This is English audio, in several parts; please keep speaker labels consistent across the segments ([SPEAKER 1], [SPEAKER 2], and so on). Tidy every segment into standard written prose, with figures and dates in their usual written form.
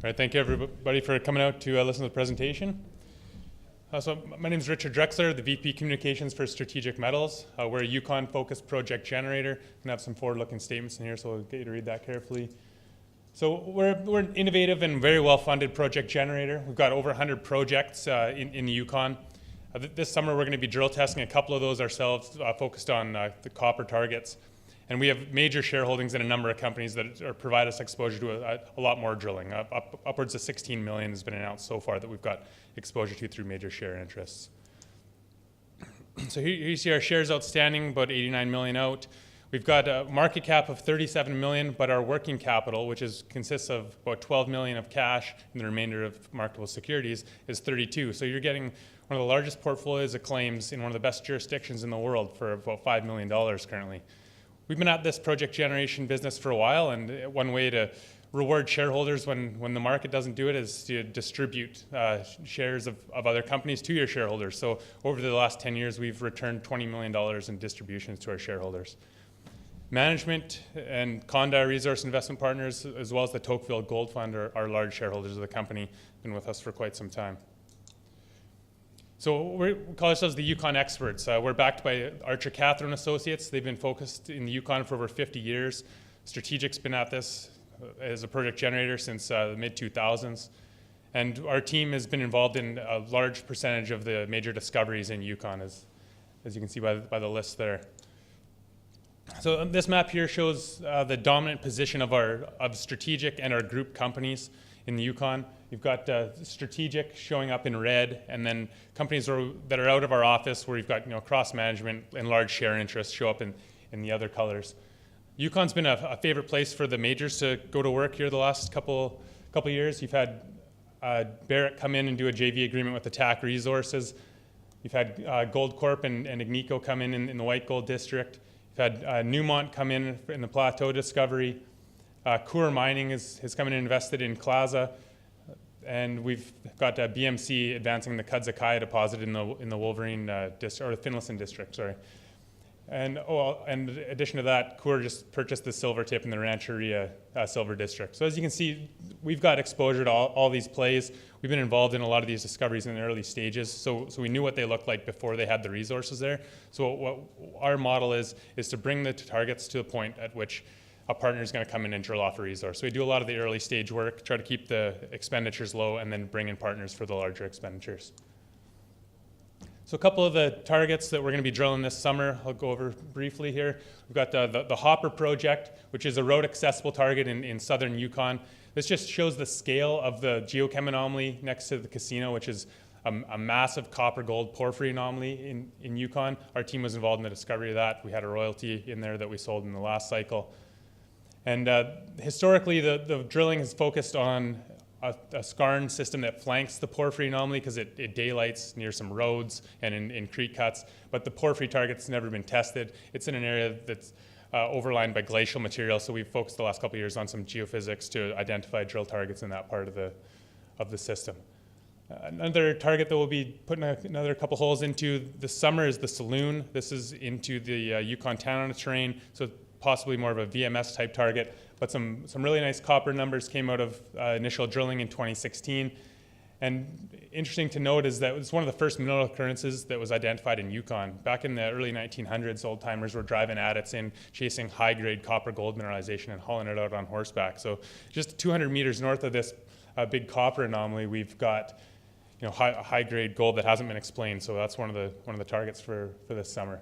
[SPEAKER 1] All right, thank you everybody for coming out to listen to the presentation. So my name is Richard Drexler, the VP Communications for Strategic Metals. We're a Yukon-focused project generator. I'm going to have some forward-looking statements in here, so I'll get you to read that carefully. So we're an innovative and very well-funded project generator. We've got over 100 projects in the Yukon. This summer we're going to be drill testing a couple of those ourselves, focused on the copper targets. And we have major shareholdings in a number of companies that provide us exposure to a lot more drilling. Upwards of 16 million has been announced so far that we've got exposure to through major share interests. So here you see our shares outstanding, about 89 million out. We've got a market cap of 37 million, but our working capital, which consists of about 12 million of cash and the remainder of marketable securities, is 32. So you're getting one of the largest portfolios of claims in one of the best jurisdictions in the world for about $5 million currently. We've been at this project generation business for a while, and one way to reward shareholders when the market doesn't do it is to distribute shares of other companies to your shareholders. So over the last 10 years, we've returned $20 million in distributions to our shareholders. Management and Condar Resource Investment Partners, as well as the Tocqueville Gold Fund, are large shareholders of the company, been with us for quite some time. So we call ourselves the Yukon Experts. We're backed by Archer Catherine Associates. They've been focused in the Yukon for over 50 years. Strategic's been at this as a project generator since the mid-2000s. And our team has been involved in a large percentage of the major discoveries in Yukon, as you can see by the list there. So this map here shows the dominant position of Strategic and our group companies in the Yukon. You've got Strategic showing up in red, and then companies that are out of our office where you've got cross management and large share interests show up in the other colors. Yukon's been a favorite place for the majors to go to work here the last couple years. You've had Barrick come in and do a JV agreement with Attack Resources. You've had Goldcorp and Agnico come in the White Gold District. You've had Newmont come in the Plateau discovery. Coeur Mining has come in and invested in Claza. And we've got BMC advancing the Kudzakai deposit in the Wolverine district, or the Finlayson district, sorry. And in addition to that, Coeur just purchased the silver tip in the Rancheria silver district. So as you can see, we've got exposure to all these plays. We've been involved in a lot of these discoveries in the early stages, so we knew what they looked like before they had the resources there. So what our model is to bring the targets to the point at which a partner is going to come in and drill off a resource. So we do a lot of the early stage work, try to keep the expenditures low, and then bring in partners for the larger expenditures. So a couple of the targets that we're going to be drilling this summer, I'll go over briefly here. We've got the Hopper project, which is a road accessible target in southern Yukon. This just shows the scale of the geochem anomaly next to the casino, which is a massive copper gold porphyry anomaly in Yukon. Our team was involved in the discovery of that. We had a royalty in there that we sold in the last cycle. And historically, the drilling is focused on a skarn system that flanks the porphyry anomaly because it daylights near some roads and in creek cuts. But the porphyry target's never been tested. It's in an area that's overlined by glacial material, so we've focused the last couple of years on some geophysics to identify drill targets in that part of the system. Another target that we'll be putting another couple holes into this summer is the Saloon. This is into the Yukon-Tanana terrain, so possibly more of a VMS type target, but some really nice copper numbers came out of initial drilling in 2016. And interesting to note is that it's one of the first mineral occurrences that was identified in Yukon. Back in the early 1900s, old timers were driving adits in, chasing high-grade copper gold mineralization and hauling it out on horseback. So just 200 meters north of this big copper anomaly, we've got high-grade gold that hasn't been explained. So that's one of the targets for this summer.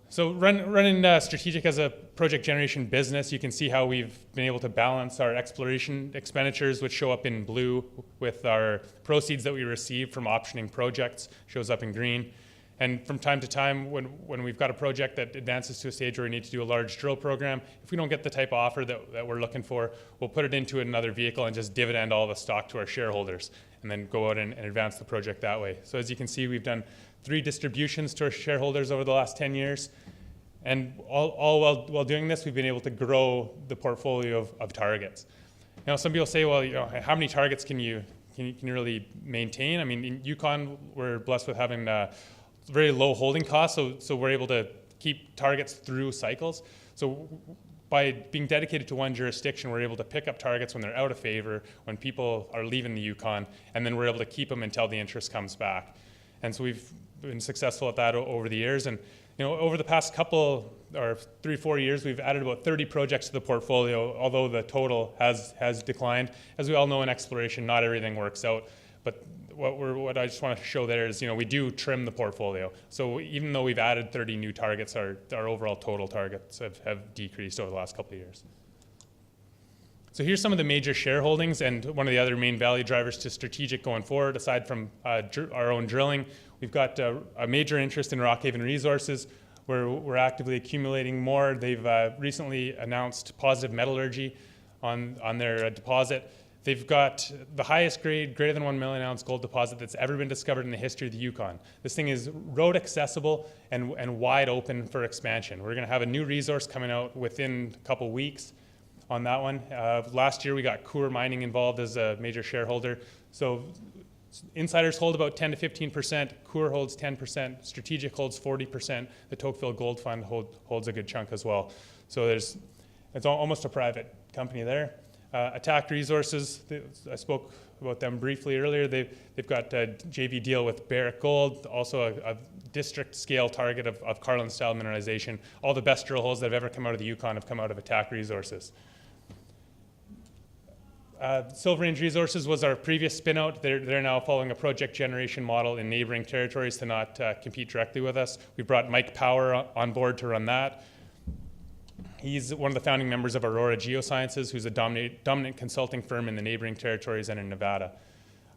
[SPEAKER 1] So running Strategic as a project generation business, you can see how we've been able to balance our exploration expenditures, which show up in blue, with our proceeds that we receive from optioning projects, shows up in green. And from time to time, when we've got a project that advances to a stage where we need to do a large drill program, if we don't get the type of offer that we're looking for, we'll put it into another vehicle and just dividend all the stock to our shareholders, and then go out and advance the project that way. So as you can see, we've done 3 distributions to our shareholders over the last 10 years. And all while doing this, we've been able to grow the portfolio of targets. Now, some people say, well, how many targets can you really maintain? I mean, in Yukon, we're blessed with having very low holding costs, so we're able to keep targets through cycles. So by being dedicated to one jurisdiction, we're able to pick up targets when they're out of favor, when people are leaving the Yukon, and then we're able to keep them until the interest comes back. And so we've been successful at that over the years. And over the past couple, or 3-4 years, we've added about 30 projects to the portfolio, although the total has declined. As we all know in exploration, not everything works out. But what I just want to show there is, we do trim the portfolio. So even though we've added 30 new targets, our overall total targets have decreased over the last couple of years. So here's some of the major shareholdings and one of the other main value drivers to strategic going forward, aside from our own drilling. We've got a major interest in Rockhaven Resources, where we're actively accumulating more. They've recently announced positive metallurgy on their deposit. They've got the highest grade, greater than 1 million ounce gold deposit that's ever been discovered in the history of the Yukon. This thing is road accessible and wide open for expansion. We're going to have a new resource coming out within a couple weeks on that one. Last year we got Coeur Mining involved as a major shareholder. So insiders hold about 10 to 15%, Coeur holds 10%, Strategic holds 40%, the Tocqueville Gold Fund holds a good chunk as well. So it's almost a private company there. Attack Resources, I spoke about them briefly earlier. They've got a JV deal with Barrick Gold, also a district scale target of Carlin style mineralization. All the best drill holes that have ever come out of the Yukon have come out of Attack Resources. Silver Range Resources was our previous spin-out. They're now following a project generation model in neighboring territories to not compete directly with us. We brought Mike Power on board to run that. He's one of the founding members of Aurora Geosciences, who's a dominant consulting firm in the neighboring territories and in Nevada.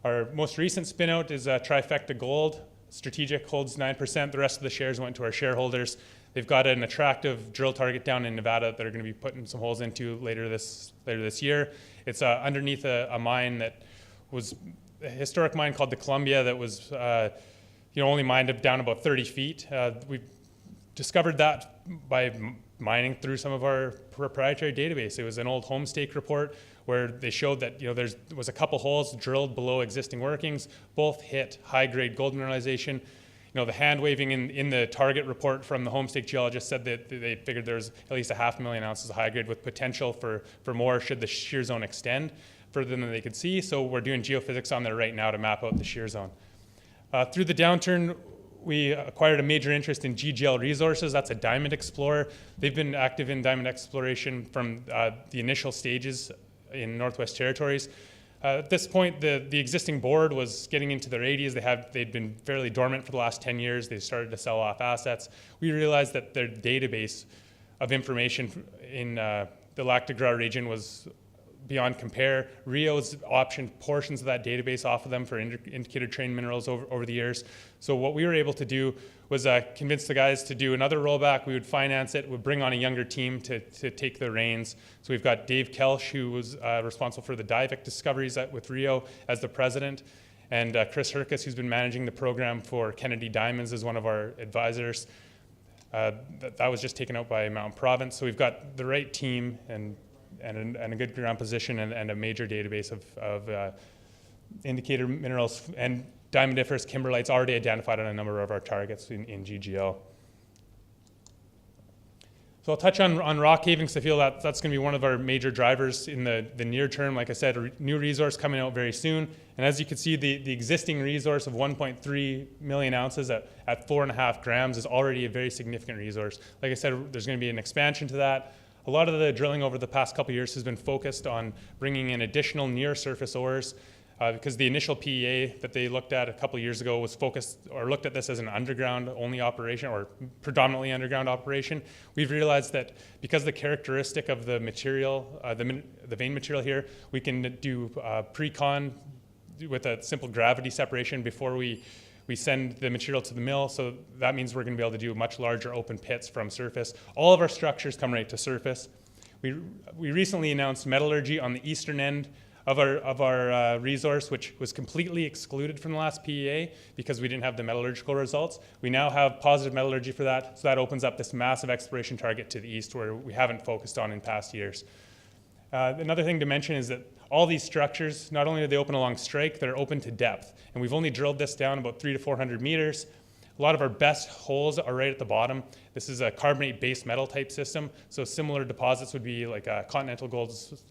[SPEAKER 1] Our most recent spin-out is Trifecta Gold. Strategic holds 9%. The rest of the shares went to our shareholders. They've got an attractive drill target down in Nevada that they're going to be putting some holes into later this year. It's underneath a mine that was a historic mine called the Columbia that was only mined down about 30 feet. We've discovered that by mining through some of our proprietary database. It was an old Homestake report where they showed that there was a couple holes drilled below existing workings, both hit high-grade gold mineralization. The hand waving in the target report from the Homestake geologist said that they figured there was at least 500,000 ounces of high grade with potential for more should the shear zone extend further than they could see. So we're doing geophysics on there right now to map out the shear zone. Through the downturn, we acquired a major interest in GGL Resources. That's a diamond explorer. They've been active in diamond exploration from the initial stages in Northwest Territories. At this point, the existing board was getting into their 80s. They'd been fairly dormant for the last 10 years. They started to sell off assets. We realized that their database of information in the Lac de Gras region was beyond compare. Rio's optioned portions of that database off of them for indicated train minerals over the years. So what we were able to do was convince the guys to do another rollback. We would finance it, would bring on a younger team to take the reins. So we've got Dave Kelsch, who was responsible for the Diavik discoveries with Rio as the president, and Chris Herkus, who's been managing the program for Kennedy Diamonds as one of our advisors. That was just taken out by Mountain Province. So we've got the right team and a good ground position and a major database of indicator minerals and diamondiferous kimberlites already identified on a number of our targets in GGL. So I'll touch on Rockhaven because I feel that's going to be one of our major drivers in the near term. Like I said, a new resource coming out very soon. And as you can see, the existing resource of 1.3 million ounces at 4.5 grams is already a very significant resource. Like I said, there's going to be an expansion to that. A lot of the drilling over the past couple of years has been focused on bringing in additional near-surface ores because the initial PEA that they looked at a couple of years ago was focused or looked at this as an underground-only operation or predominantly underground operation. We've realized that because the characteristic of the material, the vein material here, we can do pre-con with a simple gravity separation before we send the material to the mill, so that means we're going to be able to do much larger open pits from surface. All of our structures come right to surface. We recently announced metallurgy on the eastern end of our resource, which was completely excluded from the last PEA because we didn't have the metallurgical results. We now have positive metallurgy for that, so that opens up this massive exploration target to the east where we haven't focused on in past years. Another thing to mention is that all these structures, not only are they open along strike, they're open to depth. And we've only drilled this down about 300 to 400 meters. A lot of our best holes are right at the bottom. This is a carbonate base metal type system. So similar deposits would be like a Continental Gold's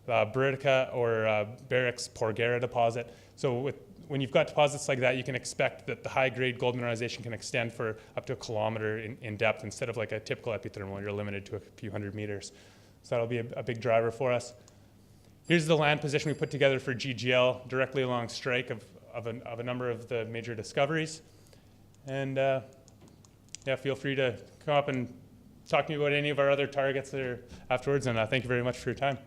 [SPEAKER 1] Buritica or Barrick's Porgera deposit. So when you've got deposits like that, you can expect that the high-grade gold mineralization can extend for up to 1 kilometer in depth instead of like a typical epithermal. You're limited to a few hundred meters. So that'll be a big driver for us. Here's the land position we put together for GGL, directly along strike of a number of the major discoveries. And yeah, feel free to come up and talk to me about any of our other targets there afterwards. And thank you very much for your time.